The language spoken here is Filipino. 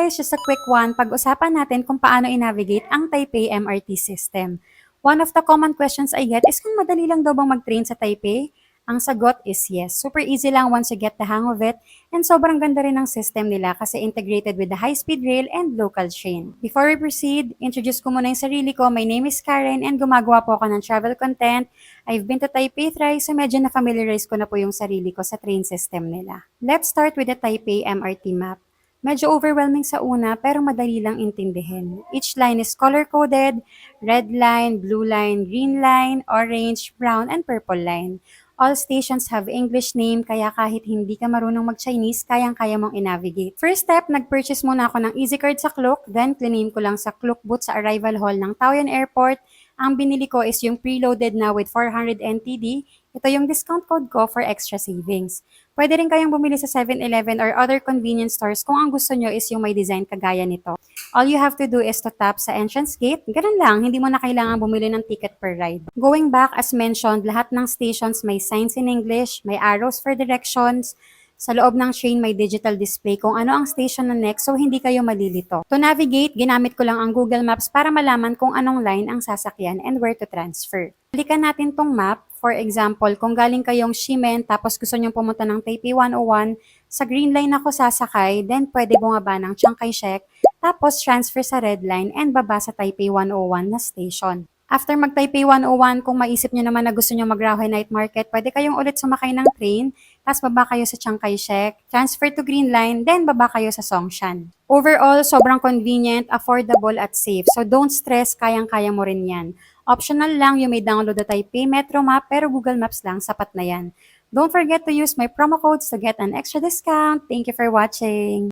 guys, just a quick one. Pag-usapan natin kung paano i-navigate ang Taipei MRT system. One of the common questions I get is kung madali lang daw bang mag-train sa Taipei? Ang sagot is yes. Super easy lang once you get the hang of it. And sobrang ganda rin ng system nila kasi integrated with the high-speed rail and local train. Before we proceed, introduce ko muna yung sarili ko. My name is Karen and gumagawa po ako ng travel content. I've been to Taipei thrice so medyo na-familiarize ko na po yung sarili ko sa train system nila. Let's start with the Taipei MRT map. Medyo overwhelming sa una pero madali lang intindihin. Each line is color-coded, red line, blue line, green line, orange, brown, and purple line. All stations have English name kaya kahit hindi ka marunong mag-Chinese, kayang-kaya mong i-navigate. First step, nag-purchase muna ako ng EasyCard sa Klook, then claim ko lang sa Klook booth sa arrival hall ng Taoyuan Airport. Ang binili ko is yung preloaded na with 400 NTD. Ito yung discount code ko for extra savings. Pwede rin kayong bumili sa 7-Eleven or other convenience stores kung ang gusto nyo is yung may design kagaya nito. All you have to do is to tap sa entrance gate. Ganun lang, hindi mo na kailangan bumili ng ticket per ride. Going back, as mentioned, lahat ng stations may signs in English, may arrows for directions. Sa loob ng train may digital display kung ano ang station na next so hindi kayo malilito. To navigate, ginamit ko lang ang Google Maps para malaman kung anong line ang sasakyan and where to transfer. Balikan natin tong map. For example, kung galing kayong Ximen tapos gusto nyong pumunta ng Taipei 101, sa green line ako sasakay, then pwede bumaba ng Chiang Kai-shek, tapos transfer sa red line and baba sa Taipei 101 na station. After mag-Taipei 101, kung maisip nyo naman na gusto nyo mag-Raohe Night Market, pwede kayong ulit sumakay ng train, tapos baba kayo sa Chiang Kai-shek, transfer to Green Line, then baba kayo sa Songshan. Overall, sobrang convenient, affordable, at safe. So don't stress, kayang-kaya mo rin yan. Optional lang, you may download the Taipei Metro Map, pero Google Maps lang, sapat na yan. Don't forget to use my promo codes to get an extra discount. Thank you for watching!